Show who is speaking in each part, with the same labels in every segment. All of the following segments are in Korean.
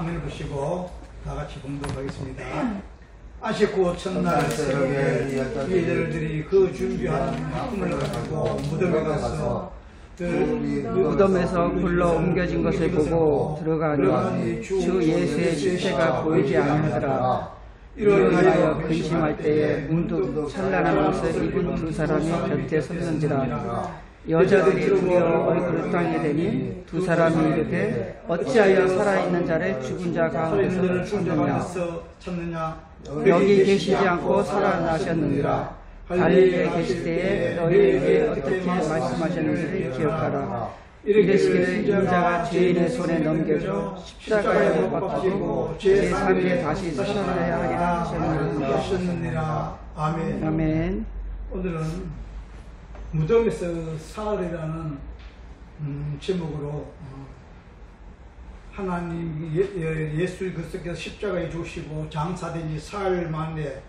Speaker 1: 화면을 보시고 다 같이 봉독하겠습니다. 아쉽고 첫날 새벽에 이들들이 그 준비한 꿈을 가지고 무덤에 가서
Speaker 2: 무덤에서 굴러 옮겨진 것을 보고 들어가니 주 예수의 시체가 보이지 않으더라. 일어나여 근심할 때에 문득 찬란한 옷을 입은 두 사람이 곁에 섰는지라. 여자들이 두려워 얼굴을 땅에 대니 두 사람이 이르되 어찌하여 살아있는 자를 죽은 자 가운데서 찾느냐. 여기 계시지 않고 살아나셨느니라. 갈릴리에 계실 때에 너희에게 어떻게 말씀하셨는지를 기억하라. 이르시기를 인자가 죄인의 손에 넘겨져 십자가에 못 박히고 제3일에 다시 살아나야 하리라 하셨느니라.
Speaker 1: 아멘.
Speaker 2: 아멘.
Speaker 1: 오늘은 무덤에서 사흘이라는 제목으로 하나님 예수 그리스도께서 십자가에 죽으시고 장사된 지 사흘 만에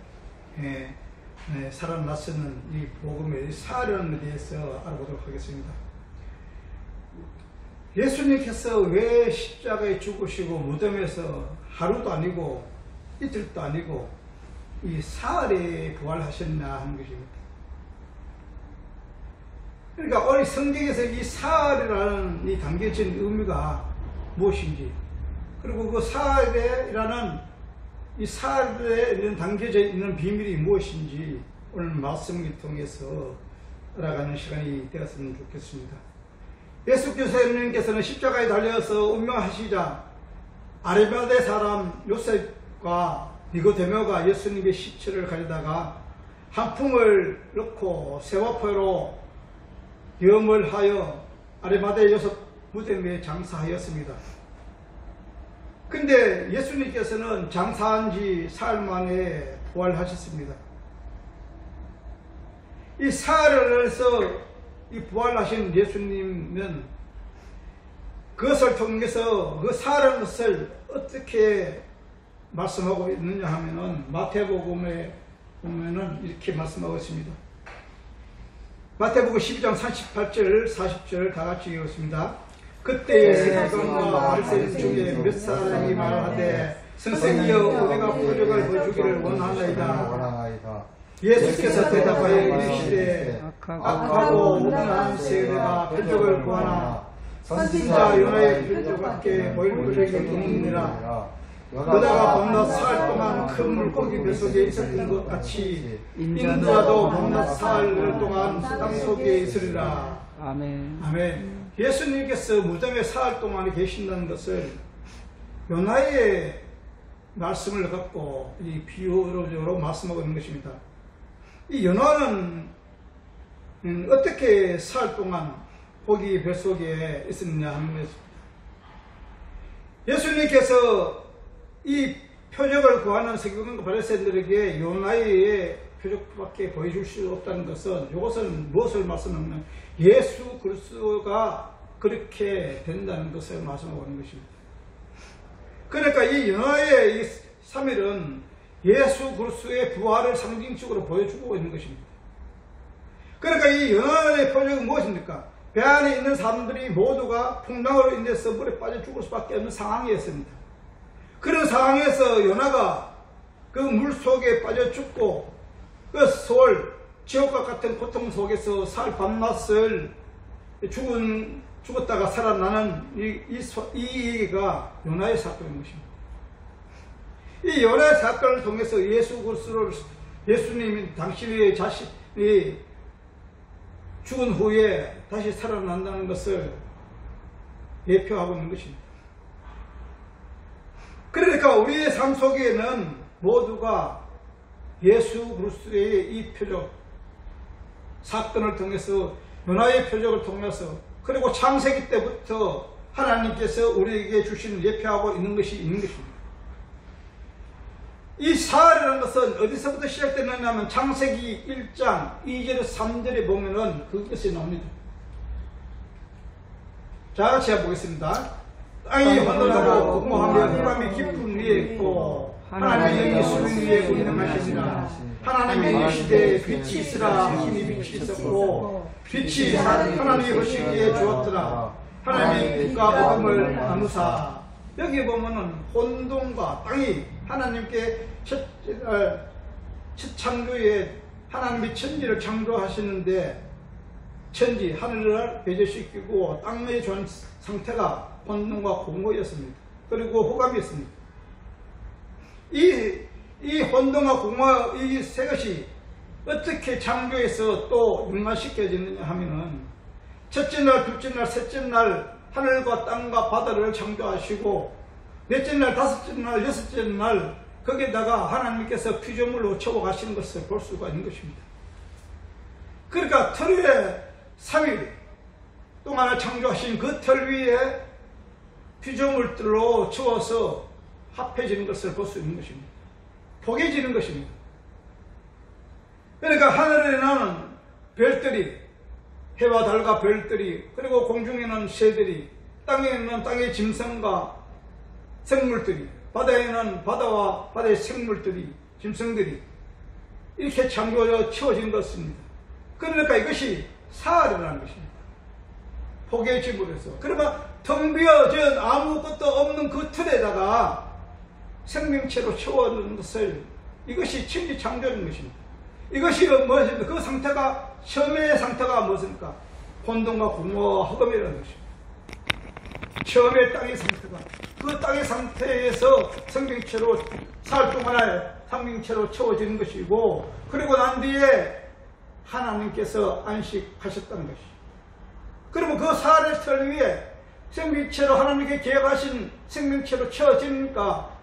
Speaker 1: 살아났는 이 복음의 사흘에 대해서 알아보도록 하겠습니다. 예수님께서 왜 십자가에 죽으시고 무덤에서 하루도 아니고 이틀도 아니고 이 사흘에 부활하셨나 하는 것입니다. 그러니까 오늘 성경에서 이 사흘이라는 이 담겨진 의미가 무엇인지, 그리고 그 사흘이라는 이 사흘에 담겨져 있는 비밀이 무엇인지 오늘 말씀을 통해서 알아가는 시간이 되었으면 좋겠습니다. 예수께서는 십자가에 달려서 운명하시자 아리마대 사람 요셉과 니고데모가 예수님의 시체를 가져다가 한 품을 넣고 세와포로 염을 하여 아리마대 요셉 무덤에 장사하였습니다. 근데 예수님께서는 장사한 지 사흘 만에 부활하셨습니다. 이 사흘에서 이 부활하신 예수님은 그것을 통해서 그 사흘 것을 어떻게 말씀하고 있느냐 하면은 마태복음에 보면은 이렇게 말씀하고 있습니다. 마태복음 12장 38절 40절 다 같이 읽었습니다. 그때의 세관과 바리새인 중에 몇 사람이 말하되 선생이여 우리가 표적을 보여주기를 원하나이다. 예수께서 대답하여 이르시되 악하고 무능한 세대가 표적을 구하나 선지자 요나의 표적밖에 보일 표적이 없느니라. 그다가 밤낮 사흘 동안 큰 물고기 뱃속에 있었던 것 같이 인자도 밤낮 사흘 동안 땅 속에 있으리라.
Speaker 2: 아멘.
Speaker 1: 아멘. 예수님께서 무덤에 사흘 동안 계신다는 것을 요나의 말씀을 갖고 이 비유적으로 말씀하고 있는 것입니다. 이 요나는 어떻게 사흘 동안 고기 뱃속에 있었느냐 하는 것입니다. 예수님께서 이 표적을 구하는 세관과 바리새인들에게 요나의 표적밖에 보여줄 수 없다는 것은 이것은 무엇을 말씀하냐면 예수 그리스도가 그렇게 된다는 것을 말씀하고 있는 것입니다. 그러니까 이 요나의 이 3일은 예수 그리스도의 부활을 상징적으로 보여주고 있는 것입니다. 그러니까 이 요나의 표적은 무엇입니까? 배 안에 있는 사람들이 모두가 풍랑으로 인해서 물에 빠져 죽을 수밖에 없는 상황이었습니다. 그런 상황에서 요나가 그 물 속에 빠져 죽고 그 소울, 지옥과 같은 고통 속에서 사흘 밤낮을 죽었다가 살아나는 이가 요나의 사건인 것입니다. 이 요나의 사건을 통해서 예수 그리스도를 예수님이 당신의 자신이 죽은 후에 다시 살아난다는 것을 예표하고 있는 것입니다. 그러니까 우리의 삶 속에는 모두가 예수 그리스도의 이 표적 사건을 통해서 요나의 표적을 통해서 그리고 창세기 때부터 하나님께서 우리에게 주신 예표하고 있는 것이 있는 것입니다. 이 사흘이라는 것은 어디서부터 시작되느냐면 창세기 1장 2절 3절에 보면은 그것이 나옵니다. 자, 같이 해보겠습니다. 땅이 혼돈하고 공허하며 흑암이 깊은 위에 있고 하나님이 수면 위에 운행하시니라. 하나님이 이르시되 빛이 있으라 하시니 빛이 있었고 빛이 하나님이 보시기에 주었더라. 하나님이 빛과 어둠을 나누사 여기 보면은 혼돈과 땅이 하나님께 첫 창조에 하나님이 천지를 창조하시는데 천지, 하늘을 배제시키고 땅의 전 상태가 혼돈과 공허였습니다. 그리고 호감이었습니다. 이 혼돈과 공허 이 세 것이 어떻게 창조에서 또 융화시켜지느냐 하면은 첫째 날, 둘째 날, 셋째 날 하늘과 땅과 바다를 창조하시고 넷째 날, 다섯째 날, 여섯째 날 거기에다가 하나님께서 피조물로 채워가시는 것을 볼 수가 있는 것입니다. 그러니까 털 위에 3일 동안을 창조하신 그 털 위에 피조물들로 채워서 합해지는 것을 볼 수 있는 것입니다. 포개지는 것입니다. 그러니까 하늘에 나는 별들이, 해와 달과 별들이, 그리고 공중에는 새들이, 땅에는 땅의 짐승과 생물들이, 바다에는 바다와 바다의 생물들이, 짐승들이 이렇게 창조되어 채워진 것입니다. 그러니까 이것이 사흘이라는 것입니다. 포개짐으로 해서. 그러면 텅 비어진 아무것도 없는 그 틀에다가 생명체로 채워놓은 것을, 이것이 천지 창조인 것입니다. 이것이 무엇입니까? 그 상태가, 처음의 상태가 무엇입니까? 혼돈과 공허와 허감이라는 것입니다. 처음의 땅의 상태가, 그 땅의 상태에서 생명체로 사흘 동안에 생명체로 채워지는 것이고, 그리고 난 뒤에 하나님께서 안식하셨다는 것이죠. 그러면 그 사흘의 털 위에 생명체로 하나님께 계획하신 생명체로 채워지니까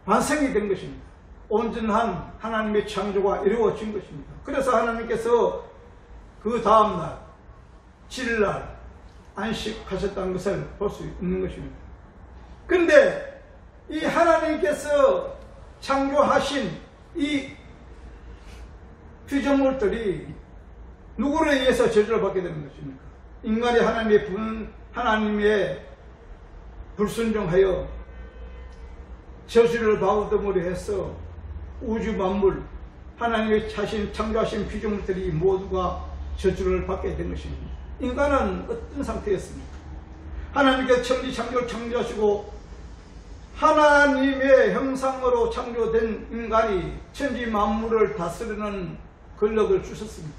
Speaker 1: 완성이 된 것입니다. 온전한 하나님의 창조가 이루어진 것입니다. 그래서 하나님께서 그 다음날 7일날 안식하셨다는 것을 볼 수 있는 것입니다. 그런데 이 하나님께서 창조하신 이 피조물들이 누구를 위해서 저주를 받게 되는 것입니까? 인간이 하나님의 불순종하여 저주를 받음으로 해서 우주 만물, 하나님의 자신 창조하신 피조물들이 모두가 저주를 받게 된 것입니다. 인간은 어떤 상태였습니까? 하나님께서 천지 창조를 창조하시고 하나님의 형상으로 창조된 인간이 천지 만물을 다스리는 권력을 주셨습니다.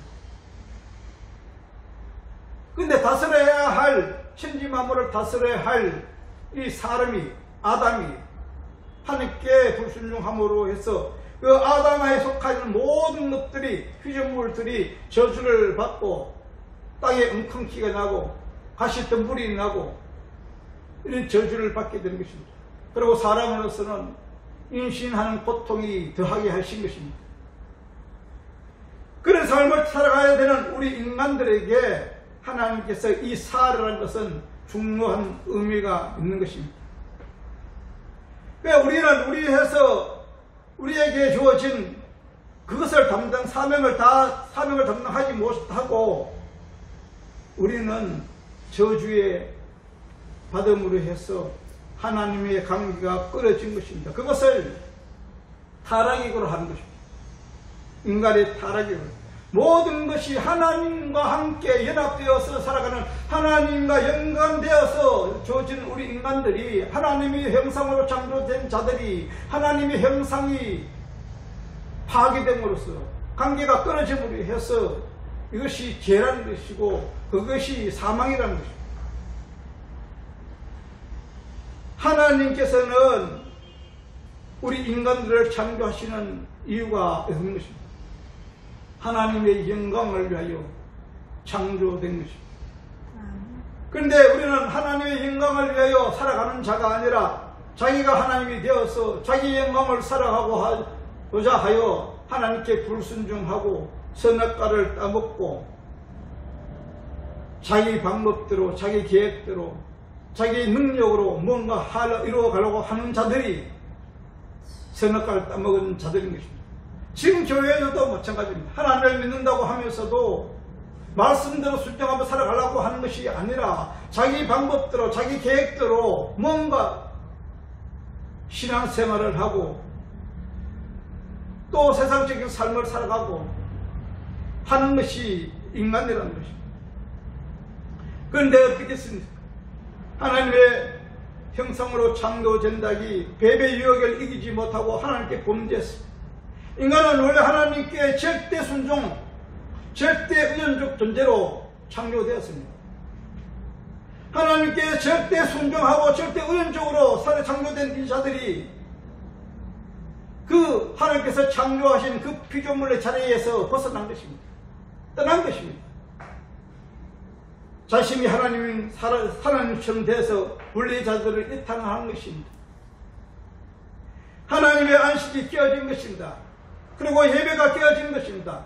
Speaker 1: 근데 다스려야 할, 천지 만물을 다스려야 할 이 사람이, 아담이 하나님께 불순종함으로 해서 그 아담에 속한 모든 것들이, 피조물들이 저주를 받고 땅에 엉겅퀴가 나고 가시덤불이 나고 이런 저주를 받게 되는 것입니다. 그리고 사람으로서는 인신하는 고통이 더하게 하신 것입니다. 그런 삶을 살아가야 되는 우리 인간들에게 하나님께서 이 사흘이라는 것은 중요한 의미가 있는 것입니다. 우리는 우리에게 주어진 그것을 사명을 담당하지 못하고 우리는 저주의 받음으로 해서 하나님의 관계가 끊어진 것입니다. 그것을 타락이고로 하는 것입니다. 인간의 타락이고, 모든 것이 하나님과 함께 연합되어서 살아가는, 하나님과 연관되어서 주어진 우리 인간들이, 하나님의 형상으로 창조된 자들이 하나님의 형상이 파괴됨으로써 관계가 끊어짐으로 해서 이것이 죄라는 것이고 그것이 사망이라는 것입니다. 하나님께서는 우리 인간들을 창조하시는 이유가 있는 것입니다. 하나님의 영광을 위하여 창조된 것입니다. 그런데 우리는 하나님의 영광을 위하여 살아가는 자가 아니라 자기가 하나님이 되어서 자기 영광을 살아가고자 하여 하나님께 불순종하고 선악과를 따먹고 자기 방법대로, 자기 계획대로, 자기 능력으로 뭔가 이루어가려고 하는 자들이 선악과를 따먹은 자들인 것입니다. 지금 교회에도 마찬가지입니다. 하나님을 믿는다고 하면서도 말씀대로 순종하며 살아가려고 하는 것이 아니라 자기 방법대로, 자기 계획대로 뭔가 신앙생활을 하고 또 세상적인 삶을 살아가고 하는 것이 인간이라는 것입니다. 그런데 어떻게 됐습니까? 하나님의 형상으로 창조된다기 뱀의 유혹을 이기지 못하고 하나님께 범죄했습니다. 인간은 원래 하나님께 절대 순종, 절대 의존적 존재로 창조되었습니다. 하나님께 절대 순종하고 절대 의존적으로 창조된 이 자들이 그 하나님께서 창조하신 그 피조물의 자리에서 벗어난 것입니다. 떠난 것입니다. 자신이 하나님처럼 돼서 원래의 자들을 이탈하는 것입니다. 하나님의 안식이 깨어진 것입니다. 그리고 예배가 깨어진 것입니다.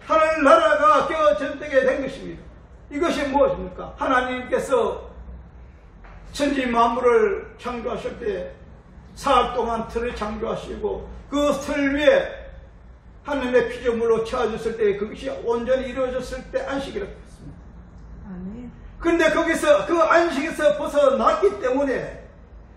Speaker 1: 하나님 나라가 깨어지게 된 것입니다. 이것이 무엇입니까? 하나님께서 천지 만물을 창조하실 때 사흘 동안 틀을 창조하시고 그 틀 위에 하나님의 피조물로 채워졌을 때 그것이 온전히 이루어졌을 때 안식이라고 했습니다. 그런데 거기서 그 안식에서 벗어났기 때문에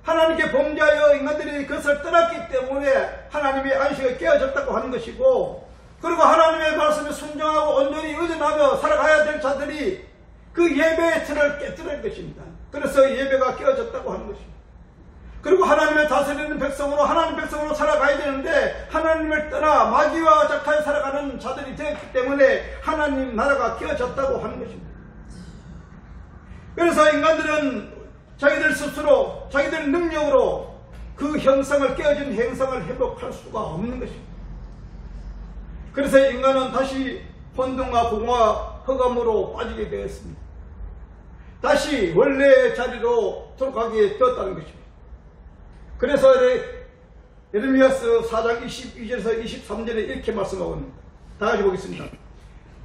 Speaker 1: 하나님께 범죄하여 인간들이 그것을 떠났기 때문에 하나님의 안식이 깨어졌다고 하는 것이고, 그리고 하나님의 말씀에 순종하고 온전히 의존하며 살아가야 될 자들이 그 예배의 틀을 깨뜨린 것입니다. 그래서 예배가 깨어졌다고 하는 것입니다. 그리고 하나님의 다스리는 백성으로 하나님 백성으로 살아가야 되는데 하나님을 떠나 마귀와 작하여 살아가는 자들이 되었기 때문에 하나님 나라가 깨어졌다고 하는 것입니다. 그래서 인간들은 자기들 스스로 자기들 능력으로 그 형상을 깨어진 형상을 회복할 수가 없는 것입니다. 그래서 인간은 다시 혼돈과 공허와 흑암으로 빠지게 되었습니다. 다시 원래의 자리로 돌아가게 되었다는 것입니다. 그래서 예레미야서 4장 22절에서 23절에 이렇게 말씀하고 있습니다. 다 같이 보겠습니다.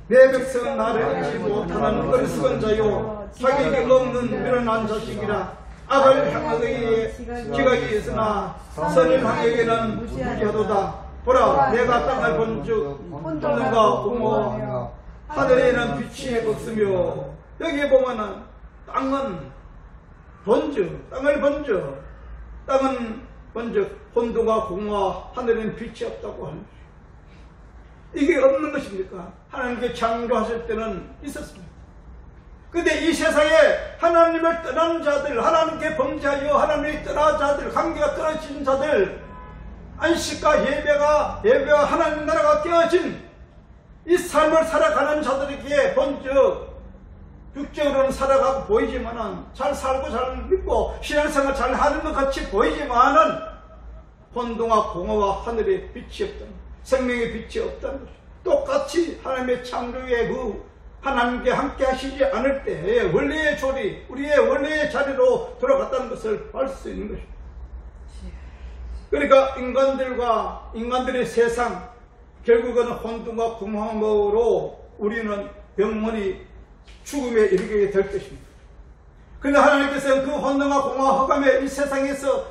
Speaker 1: 내 백성은 나를 알지 못하는 어리석은 자요 자격이 없는 미련한 자식이라. 악을 향하기에 지각이 있으나 선을 향하기에는 무지하도다. 보라, 내가 땅을 본즉 혼돈과 공허 하늘에는 빛이 없으며. 여기에 보면은 땅은 번즉, 땅을 번즉, 땅은 번즉 혼돈과 공허 하늘에는 빛이 없다고 하는 것입니다. 이게 없는 것입니까? 하나님께 창조하실 때는 있었습니다. 그런데 이 세상에 하나님을 떠난 자들, 하나님께 범죄하여 하나님을 떠난 자들, 관계가 떨어진 자들, 안식과 예배와 하나님 나라가 깨어진 이 삶을 살아가는 자들에게 번쩍 육적으로는 살아가고 보이지만은 잘 살고 잘 믿고 신앙생활 잘 하는 것 같이 보이지만은 혼돈과 공허와 하늘에 빛이 없다는, 생명의 빛이 없다는 것입니다. 똑같이 하나님의 창조의 그 하나님께 함께 하시지 않을 때 원래의 조리, 우리의 원래의 자리로 돌아갔다는 것을 알 수 있는 것입니다. 그러니까 인간들의 세상, 결국은 혼돈과 공허함으로 우리는 영원히 죽음에 이르게 될 것입니다. 그런데 하나님께서는 그 혼돈과 공허와 흑암의 이 세상에서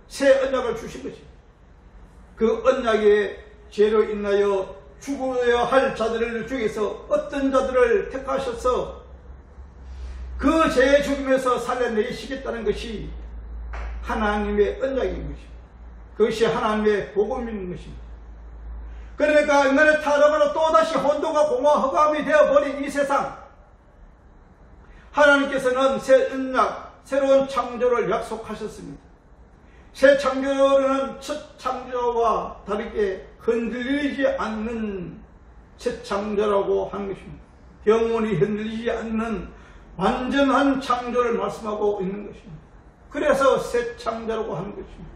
Speaker 1: 새 언약을 주신 것입니다. 그 언약의 죄로 인하여 죽어야 할 자들을 중에서 어떤 자들을 택하셔서 그 죄의 죽음에서 살려내시겠다는 것이 하나님의 언약인 것입니다. 그것이 하나님의 복음인 것입니다. 그러니까 인간의 타락으로 또다시 혼돈과 공허와 흑암이 되어버린 이 세상, 하나님께서는 새 언약, 새로운 창조를 약속하셨습니다. 새 창조는 첫 창조와 다르게 흔들리지 않는 새 창조라고 하는 것입니다. 영원히 흔들리지 않는 완전한 창조를 말씀하고 있는 것입니다. 그래서 새 창조라고 하는 것입니다.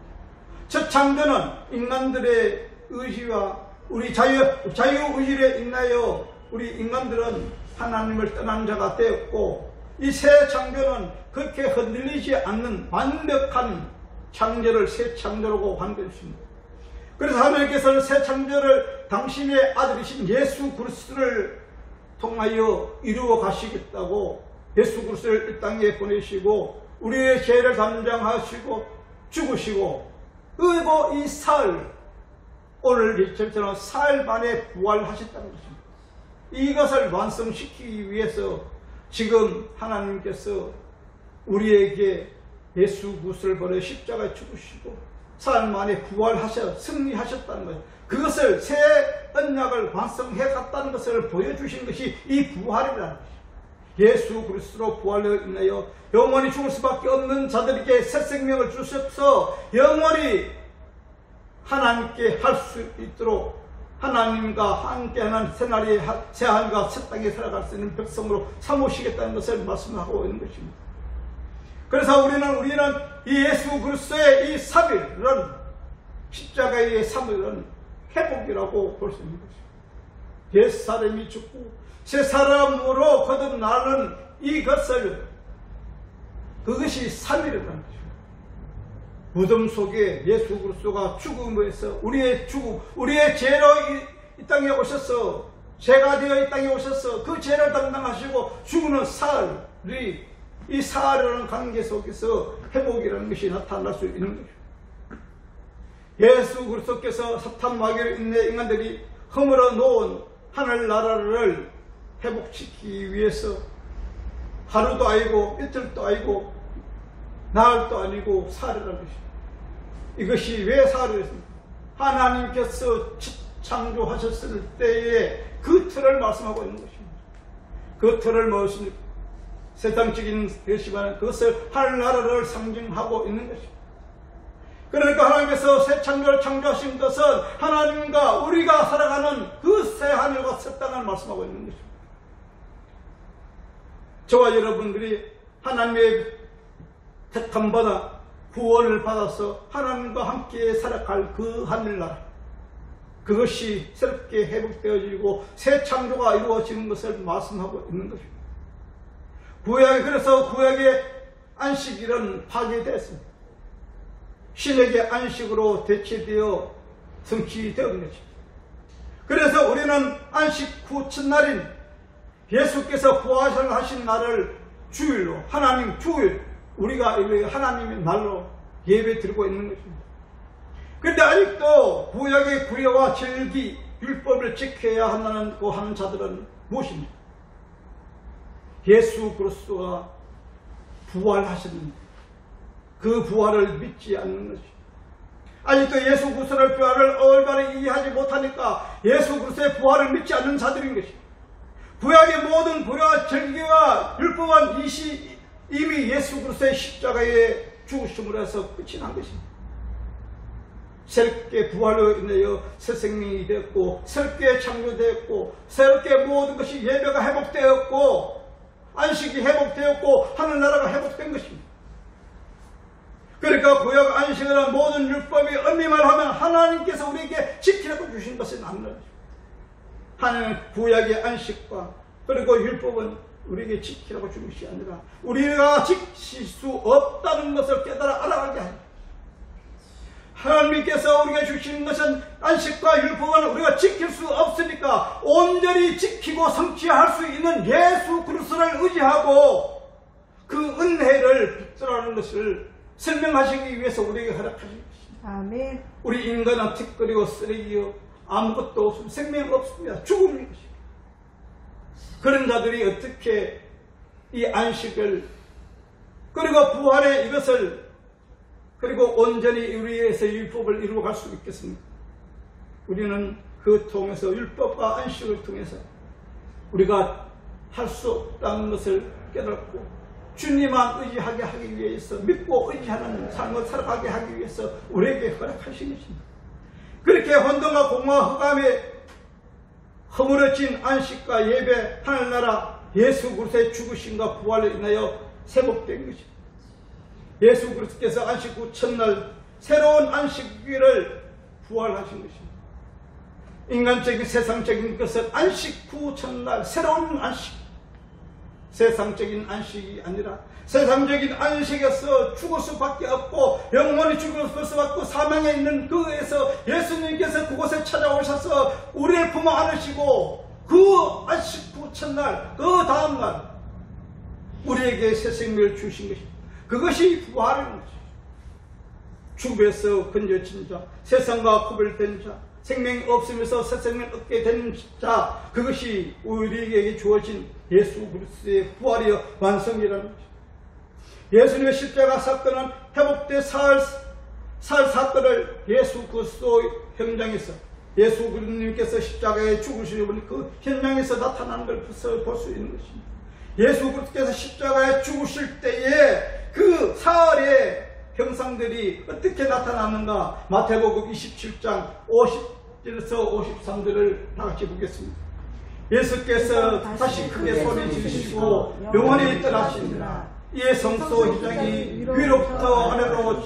Speaker 1: 첫 창조는 인간들의 의지와 우리 자유의지에 인하여 우리 인간들은 하나님을 떠난 자가 되었고, 이 새 창조는 그렇게 흔들리지 않는 완벽한 창조를 새 창조라고 하는 것입니다. 그래서 하나님께서는 새 창조를 당신의 아들이신 예수 그리스도를 통하여 이루어 가시겠다고 예수 그리스도를 이 땅에 보내시고 우리의 죄를 담당하시고 죽으시고, 그리고 이 사흘, 오늘 저처럼 사흘 만에 부활하셨다는 것입니다. 이것을 완성시키기 위해서 지금 하나님께서 우리에게 예수 그리스도를 보내 십자가에 죽으시고 사흘 만에 부활하셔 승리하셨다는 거예요. 그것을 새 언약을 완성해 갔다는 것을 보여주신 것이 이 부활이라는 것입니다. 예수 그리스도로 부활로 인하여 영원히 죽을 수밖에 없는 자들에게 새 생명을 주셔서 영원히 하나님께 할 수 있도록 하나님과 함께하는 새날이 새하늘과 새 땅에 살아갈 수 있는 백성으로 삼으시겠다는 것을 말씀하고 있는 것입니다. 그래서 우리는 이 예수 그리스도의 이 사밀은 십자가의 사밀은 회복이라고 볼 수 있는 것입니다. 옛 사람이 죽고 새 사람으로 거듭나는 이것을 그것이 사밀이라는 것입니다. 무덤 속에 예수 그리스도가 죽음에서 우리의 죽음, 우리의 죄로 이 땅에 오셔서 죄가 되어 이 땅에 오셔서 그 죄를 담당하시고 죽는 사흘이 이 사흘이라는 관계 속에서 회복이라는 것이 나타날 수 있는 것입니다. 예수 그리스도께서 사탄 마귀를 인해 인간들이 허물어 놓은 하늘나라를 회복시키기 위해서 하루도 아니고 이틀도 아니고 나흘도 아니고 사흘이라는 것입니다. 이것이 왜 사흘이었습니까? 하나님께서 창조하셨을 때에 그 틀을 말씀하고 있는 것입니다. 그 틀을 무엇입니까? 세상적인 것이지만 그것을 하늘나라를 상징하고 있는 것입니다. 그러니까 하나님께서 새 창조를 창조하신 것은 하나님과 우리가 살아가는 그 새 하늘과 새 땅을 말씀하고 있는 것입니다. 저와 여러분들이 하나님의 택함 받아 구원을 받아서 하나님과 함께 살아갈 그 하늘나라, 그것이 새롭게 회복되어지고 새 창조가 이루어지는 것을 말씀하고 있는 것입니다. 그래서 구약의 안식일은 파괴되었습니다. 신에게 안식으로 대체되어 성취되었는 것입니다. 그래서 우리는 안식 후 첫날인 예수께서 부활하신 날을 주일로, 하나님 주일, 우리가 하나님의 날로 예배 드리고 있는 것입니다. 그런데 아직도 구약의 구례와 절기, 율법을 지켜야 한다고 하는 자들은 무엇입니까? 예수 그리스도가 부활하셨는데 그 부활을 믿지 않는 것입니다. 아직도 예수 그리스도의 부활을 올바르게 이해하지 못하니까 예수 그리스도의 부활을 믿지 않는 자들인 것입니다. 구약의 모든 구례와 절기와 율법은 이미 예수 그리스도의 십자가의 죽으심으로 해서 끝이 난 것입니다. 새롭게 부활로 인하여 새 생명이 되었고 새롭게 창조되었고 새롭게 모든 것이 예배가 회복되었고 안식이 회복되었고 하늘나라가 회복된 것입니다. 그러니까 구약 안식이라는 모든 율법이 엄밀말 하면 하나님께서 우리에게 지키라고 주신 것은 아니라 하나님 구약의 안식과 그리고 율법은 우리에게 지키라고 준 것이 아니라 우리가 지킬 수 없다는 것을 깨달아 알아가게 합니다. 하나님께서 우리가 주시는 것은 안식과 율법은 우리가 지킬 수 없으니까 온전히 지키고 성취할 수 있는 예수 그리스도를 의지하고 그 은혜를 붙들어라는 것을 설명하시기 위해서 우리에게 허락하신 것입니다.
Speaker 3: 아멘.
Speaker 1: 우리 인간은 틱거리고 쓰레기요 아무것도 없습니다. 생명 없습니다. 죽음인 것입니다. 그런 자들이 어떻게 이 안식을 그리고 부활의 이것을 그리고 온전히 우리에서 율법을 이루어갈 수 있겠습니까? 우리는 그 통해서 율법과 안식을 통해서 우리가 할 수 없다는 것을 깨닫고 주님만 의지하게 하기 위해서 믿고 의지하는 삶을 살아가게 하기 위해서 우리에게 허락하신 것입니다. 그렇게 혼돈과 공허와 흑암에 허물어진 안식과 예배, 하늘나라, 예수 그리스도의 죽으심과 부활로 인하여 회복된 것입니다. 예수 그리스도께서 안식 후 첫날 새로운 안식일을 부활하신 것입니다. 인간적인 세상적인 것은 안식 후 첫날 새로운 안식, 세상적인 안식이 아니라 세상적인 안식에서 죽을 수밖에 없고 영원히 죽을 수밖에 없고 사망에 있는 그에서 예수님께서 그곳에 찾아오셔서 우리를 품어 안으시고 그 안식 후 첫날 그 다음날 우리에게 새 생명을 주신 것입니다. 그것이 부활인 것입니다. 죽음에서 건져진 자, 세상과 구별된 자, 생명이 없으면서 새 생명을 얻게 된 자, 그것이 우리에게 주어진 예수 그리스도의 부활이여 완성이라는 것입니다. 예수님의 십자가 사건은 회복된 사흘 사건을 예수 그리스도 현장에서 예수 그리스도님께서 십자가에 죽으시려고 그 현장에서 나타나는 걸 볼 수 있는 것입니다. 예수 그리스도께서 십자가에 죽으실 때에 그 사흘의 형상들이 어떻게 나타났는가? 마태복음 27장 50절에서 53절을 다 같이 보겠습니다. 예수께서 다시 크게 소리 지르시고 영원히 떠나시니라. 이에 성소 휘장이 위로부터 아래로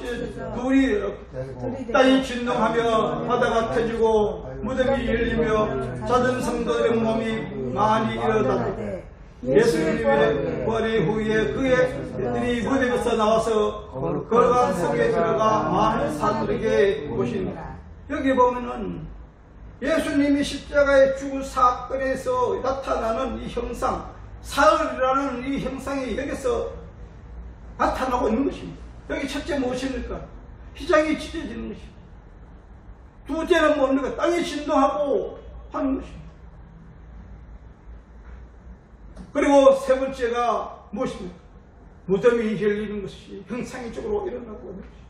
Speaker 1: 둘이 땅이 진동하며 바다가 터지고 무덤이 열리며 잦은 성도들의 몸이 많이 일어나되 예수님의 부활의 후에 그의 무덤에서 나와서 거룩한 성에 들어가 많은 사람들에게 보십니다. 여기 보면은 예수님이 십자가에 죽은 사건에서 나타나는 이 형상, 사흘이라는 이 형상이 여기서 나타나고 있는 것입니다. 여기 첫째 무엇입니까? 휘장이 찢어지는 것입니다. 둘째는 뭡니까? 땅이 진동하고 하는 것입니다. 그리고 세 번째가 무엇입니까? 무덤이 열리는 것이 형상적으로 일어나고 있는 것입니다.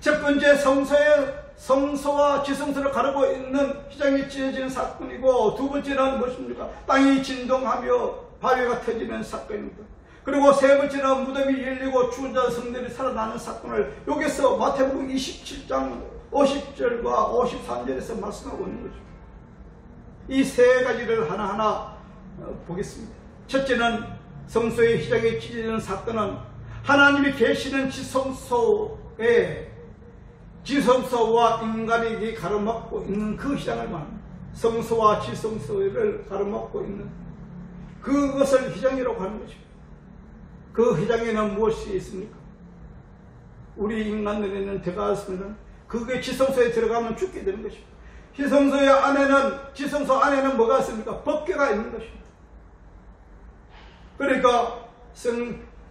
Speaker 1: 첫 번째 성소와 지성소를 가르고 있는 휘장이 찢어지는 사건이고, 두 번째는 무엇입니까? 땅이 진동하며 바위가 터지는 사건입니다. 그리고 세 번째는 무덤이 열리고 죽은 자 성들이 살아나는 사건을 여기서 마태복음 27장 50절과 53절에서 말씀하고 있는 거죠. 이 세 가지를 하나하나 보겠습니다. 첫째는 성소의 휘장이 찢어지는 사건은 하나님이 계시는 지성소와 인간에게 가로막고 있는 그 휘장을 말합니다. 성소와 지성소를 가로막고 있는 그것을 휘장이라고 하는 것입니다. 그 휘장에는 무엇이 있습니까? 우리 인간들에는 들어갔으면 그게 지성소에 들어가면 죽게 되는 것입니다. 지성소 안에는 뭐가 있습니까? 법궤가 있는 것입니다. 그러니까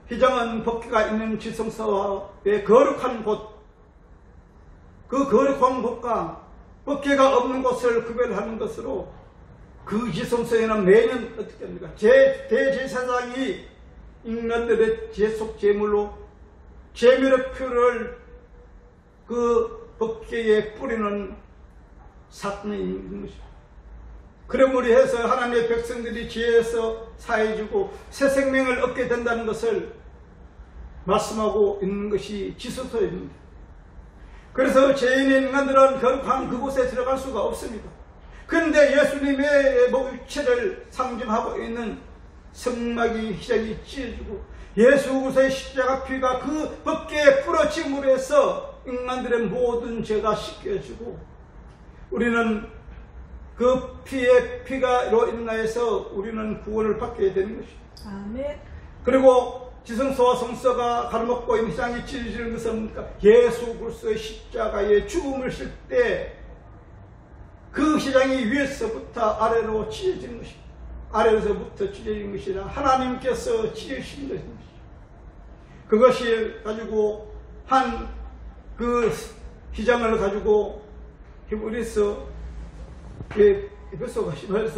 Speaker 1: 휘장은 법궤가 있는 지성소의 거룩한 곳, 그 거룩한 곳과 법궤가 없는 곳을 구별하는 것으로 그 지성소에는 매년 어떻게 합니까? 대제사장이 인간들의 제속 제물로 제물의 표를 그 법궤에 뿌리는 사건이 있는 것입니다. 그러므로 해서 하나님의 백성들이 지혜에서 사해지고 새 생명을 얻게 된다는 것을 말씀하고 있는 것이 지성소입니다. 그래서 죄인인 인간들은 거룩한 그곳에 들어갈 수가 없습니다. 그런데 예수님의 육체를 상징하고 있는 성막이 휘장이 찢어지고 예수 그리스도의 십자가 피가 그 법궤에 뿌려짐으로 해서 인간들의 모든 죄가 씻겨지고 우리는 그 피가로 인하여서 우리는 구원을 받게 되는 것입니다.
Speaker 3: 아멘.
Speaker 1: 그리고 지성소와 성소가 가로막고 있는 휘장이 찢어지는 것은 뭡니까? 예수 그리스도의 십자가에 죽음을 실 때 그 휘장이 위에서부터 아래로 찢어지는 것입니다. 아래에서부터 찢어진 것이 아니라 하나님께서 찢으신 것입니다. 그것이 가지고 그 휘장을 가지고 히브리서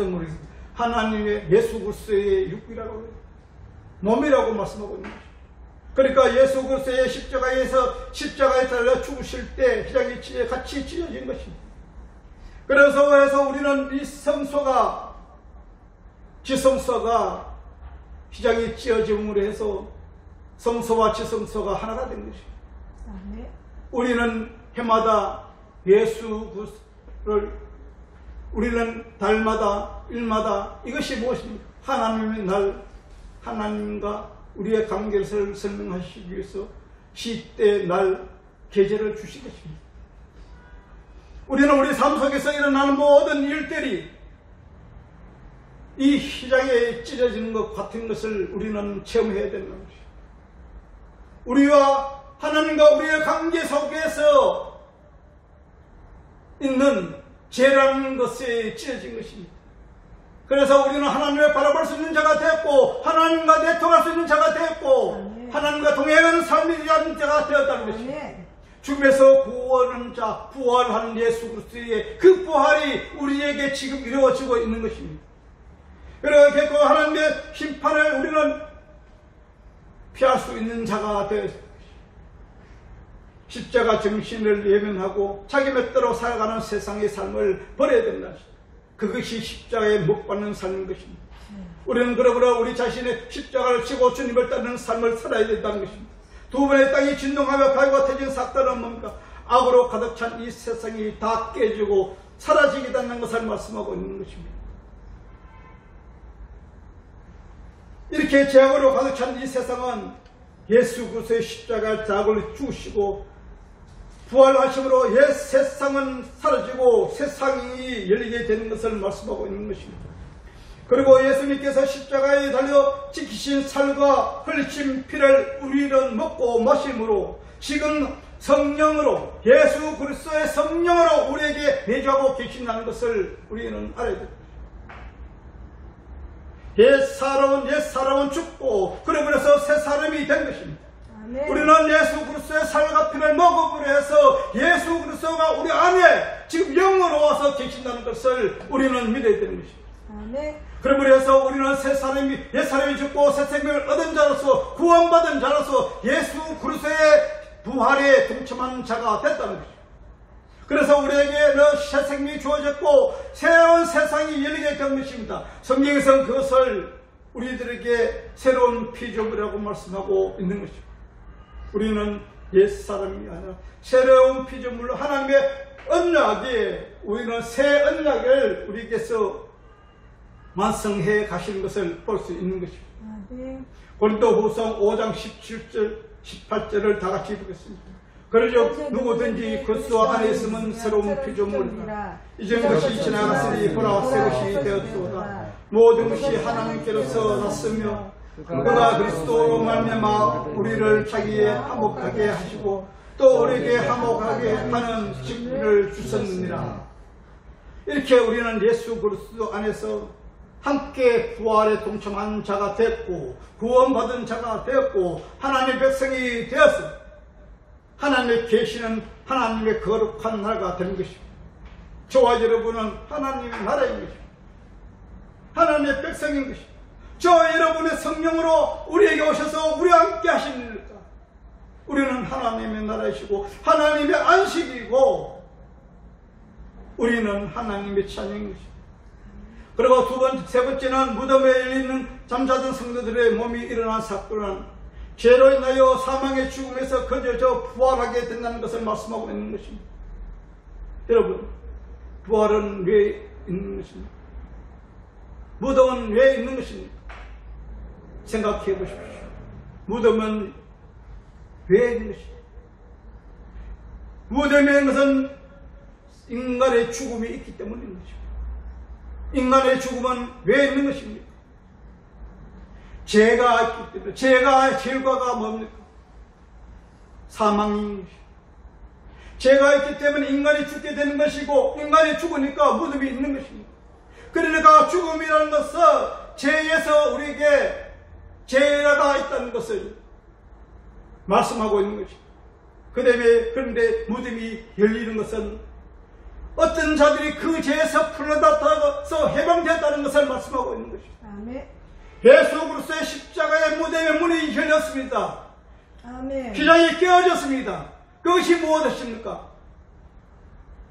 Speaker 1: 모르겠습니다. 하나님의 예수 그리스도의 육이라고 해요. 몸이라고 말씀하고 있는 것입니다. 그러니까 예수 그리스도의 십자가에 달려 죽으실 때 휘장이 같이 찢어진 것입니다. 그래서 우리는 이 지성소가 휘장이 찢어짐으로 해서 성소와 지성소가 하나가 된 것입니다.
Speaker 3: 아멘.
Speaker 1: 우리는 해마다 예수 그리스도를 우리는 달마다 일마다 이것이 무엇입니까? 하나님의 날, 하나님과 우리의 관계를 설명하시기 위해서 시대, 날, 계절을 주신 것입니다. 우리는 우리 삶 속에서 일어나는 모든 일들이 이 휘장에 찢어지는 것 같은 것을 우리는 체험해야 되는 것입니다. 우리와 하나님과 우리의 관계 속에서 있는 죄라는 것에 찢어진 것입니다. 그래서 우리는 하나님을 바라볼 수 있는 자가 되었고 하나님과 내통할 수 있는 자가 되었고
Speaker 3: 아멘.
Speaker 1: 하나님과 동행하는 삶이 되는 자가 되었다는 것입니다.
Speaker 3: 아멘.
Speaker 1: 죽음에서 구원하는 자, 부활하는 예수 그리스도의 그 부활이 우리에게 지금 이루어지고 있는 것입니다. 그렇게 그 하나님의 심판을 우리는 피할 수 있는 자가 되었습니다. 십자가 정신을 예면하고 자기 멋대로 살아가는 세상의 삶을 버려야 된다. 그것이 십자가에 못 박는 삶인 것입니다. 우리는 그러므로 우리 자신의 십자가를 지고 주님을 따르는 삶을 살아야 된다는 것입니다. 두 번의 땅이 진동하며 가요가 터진 사건은 뭡니까? 악으로 가득 찬 이 세상이 다 깨지고 사라지겠다는 것을 말씀하고 있는 것입니다. 이렇게 죄악으로 가득 찬 이 세상은 예수 그리스도의 십자가의 자락을 주시고 부활하심으로 옛 세상은 사라지고 새 세상이 열리게 되는 것을 말씀하고 있는 것입니다. 그리고 예수님께서 십자가에 달려 지키신 살과 흘리신 피를 우리는 먹고 마심으로 지금 성령으로 예수 그리스도의 성령으로 우리에게 내주하고 계신다는 것을 우리는 알아야 됩니다. 옛 사람은 죽고 그러면서 새 사람이 된 것입니다. 아멘. 우리는 예수 그리스도의 살과 피를 먹음으로 해서 예수 그리스도가 우리 안에 지금 영으로 와서 계신다는 것을 우리는 믿어야 되는 것입니다. 아멘. 그러므로 해서 우리는 새 사람이, 옛 사람이 죽고 새 생명을 얻은 자로서 구원받은 자로서 예수 그리스도의 부활에 동참한 자가 됐다는 것입니다. 그래서 우리에게는 새 생명이 주어졌고 새로운 세상이 열리게 된 것입니다. 성경에서는 그것을 우리들에게 새로운 피조물이라고 말씀하고 있는 것입니다. 우리는 옛사람이 아니라 새로운 피조물로 하나님의 언약에 우리는 새 언약을 우리에게서 완성해 가시는 것을 볼 수 있는 것입니다. 고린도후서 5장 17절 18절을 다 같이 읽겠습니다. 그러죠. 누구든지 그리스도 안에 있으면 새로운 피조물이라. 이전 것이 지나갔으니 보라 새 것이 되었도다. 모든 것이 하나님께로서 났으며 그가 그리스도로 말미암아 우리를 자기에 화목하게 하시고 또 우리에게 화목하게 하는 직분을 주셨느니라. 이렇게 우리는 예수 그리스도 안에서 함께 부활에 동참한 자가 됐고 구원받은 자가 되었고 하나님의 백성이 되었습니다. 하나님의 계시는 하나님의 거룩한 나라가 되는 것입니다. 저와 여러분은 하나님의 나라인 것입니다. 하나님의 백성인 것입니다. 저와 여러분의 성령으로 우리에게 오셔서 우리와 함께 하시니까 우리는 하나님의 나라이시고 하나님의 안식이고 우리는 하나님의 찬양인 것입니다. 그리고 세 번째는 무덤에 열리는 잠자던 성도들의 몸이 일어난 사건은 죄로 인하여 사망의 죽음에서 건져져 부활하게 된다는 것을 말씀하고 있는 것입니다. 여러분, 부활은 왜 있는 것입니까? 무덤은 왜 있는 것입니까? 생각해 보십시오. 무덤은 왜 있는 것입니까? 무덤에 있는 것은 인간의 죽음이 있기 때문인 것입니다. 인간의 죽음은 왜 있는 것입니까? 죄가 있기 때문에. 죄과가 뭡니까? 사망인 것입니다. 죄가 있기 때문에 인간이 죽게 되는 것이고 인간이 죽으니까 무덤이 있는 것입니다. 그러니까 죽음이라는 것은 죄에서 우리에게 죄가 있다는 것을 말씀하고 있는 것입니다. 그런데 무덤이 열리는 것은 어떤 자들이 그 죄에서 풀려나서 해방되었다는 것을 말씀하고 있는 것입니다. 아멘. 예수 그리스도의 십자가의 무덤의 문이 열렸습니다. 아멘. 기장이 깨어졌습니다. 그것이 무엇이십니까?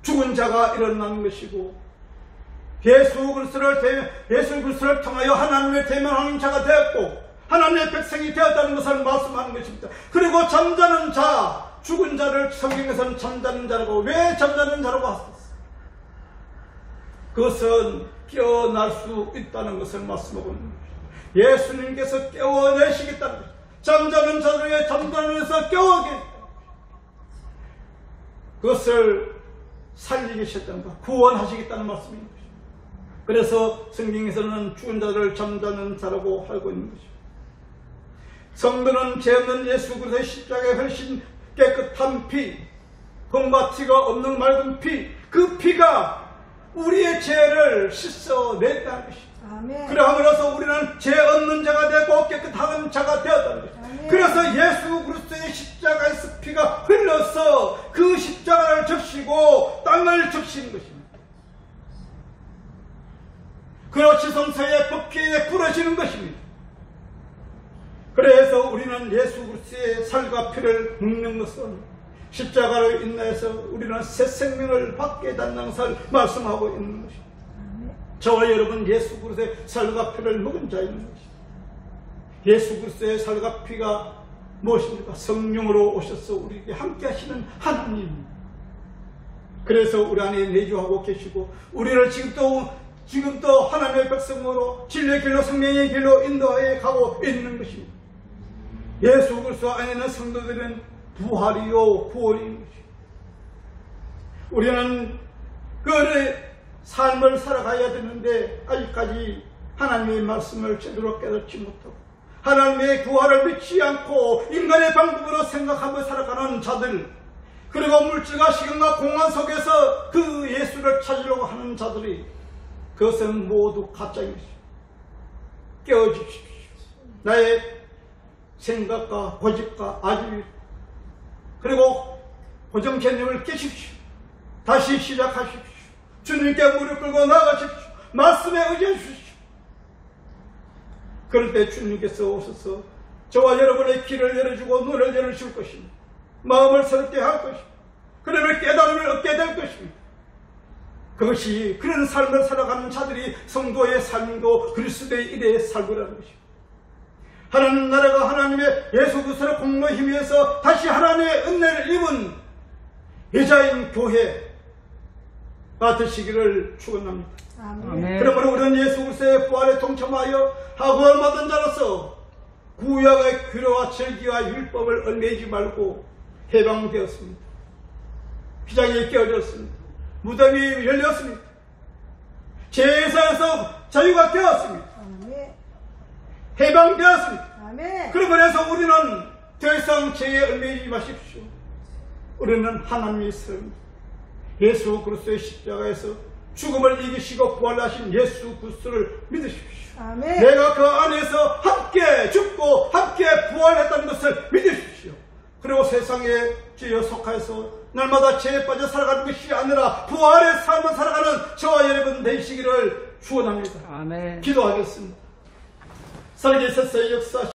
Speaker 1: 죽은 자가 일어나는 것이고 예수 그리스도를 통하여 하나님을 대면하는 자가 되었고 하나님의 백성이 되었다는 것을 말씀하는 것입니다. 그리고 잠자는 자, 죽은 자를 성경에서는 잠자는 자라고, 왜 잠자는 자라고 하셨어요? 그것은 깨어날 수 있다는 것을 말씀하고 있는 것입니다. 예수님께서 깨워내시겠다는 것입니다. 잠자는 자들의 잠자는에서 깨워내겠다. 그것을 살리시겠다는 것, 구원하시겠다는 말씀입니다. 그래서 성경에서는 죽은 자를 잠자는 자라고 하고 있는 것입니다. 성도는 죄 없는 예수 그리스도의 십자가에 훨씬 깨끗한 피, 흠과 티가 없는 맑은 피, 그 피가 우리의 죄를 씻어냈다는 것입니다. 그러함으로써 우리는 죄 없는 자가 되고 깨끗한 자가 되었다는 것입니다. 아멘. 그래서 예수 그리스도의 십자가에서 피가 흘러서 그 십자가를 적시고 땅을 적시는 것입니다. 그렇지 성서의 법궤에 부러지는 것입니다. 그래서 우리는 예수 그리스도의 살과 피를 먹는 것은 십자가로 인하여서 우리는 새 생명을 받게 된다는 것을 말씀하고 있는 것입니다. 저와 여러분 예수 그리스도의 살과 피를 먹은 자인 것입니다. 예수 그리스도의 살과 피가 무엇입니까? 성령으로 오셔서 우리에게 함께 하시는 하나님. 그래서 우리 안에 내주하고 계시고 우리를 지금도 하나님의 백성으로 진리의 길로 생명의 길로 인도하여 가고 있는 것입니다. 예수 그리스도 안에 있는 성도들은 부활이요 구원인 것입니다. 우리는 그의 삶을 살아가야 되는데 아직까지 하나님의 말씀을 제대로 깨닫지 못하고 하나님의 구원을 믿지 않고 인간의 방법으로 생각하며 살아가는 자들, 그리고 물질과 시간과 공간 속에서 그 예수를 찾으려고 하는 자들이, 그것은 모두 가짜인 것입니다. 깨어주십시오. 나의 생각과 고집과 아집, 그리고 고정 개념을 깨십시오. 다시 시작하십시오. 주님께 무릎 꿇고 나아가십시오. 말씀에 의지해 주십시오. 그럴 때 주님께서 오셔서 저와 여러분의 길을 열어주고 눈을 열어줄 것입니다. 마음을 새롭게 할 것입니다. 그러면 깨달음을 얻게 될 것입니다. 그것이 그런 삶을 살아가는 자들이 성도의 삶이고 그리스도의 일의 삶이라는 것입니다. 하나님 나라가 하나님의 예수 그리스도의 공로 힘에서 다시 하나님의 은혜를 입은 여자인 교회가 되시기를 축원합니다.
Speaker 2: 아멘.
Speaker 1: 그러므로 우리는 예수 그리스도의 부활에 동참하여 하구를 받은 자로서 구약의 규례와 절기와 율법을 얽매이지 말고 해방되었습니다. 휘장이 깨어졌습니다. 무덤이 열렸습니다. 죄에서 자유가 되었습니다. 해방되었습니다. 그러므로 해서 우리는 더 이상 죄에 얽매이지 마십시오. 우리는 하나님의 사람입니다. 예수 그리스도의 십자가에서 죽음을 이기시고 부활하신 예수 그리스도를 믿으십시오.
Speaker 3: 아멘.
Speaker 1: 내가 그 안에서 함께 죽고 함께 부활했다는 것을 믿으십시오. 그리고 세상에 죄에 속하여서 날마다 죄에 빠져 살아가는 것이 아니라 부활의 삶을 살아가는 저와 여러분 되시기를 축원합니다.
Speaker 2: 아멘.
Speaker 1: 기도하겠습니다. 살아계셔서 역사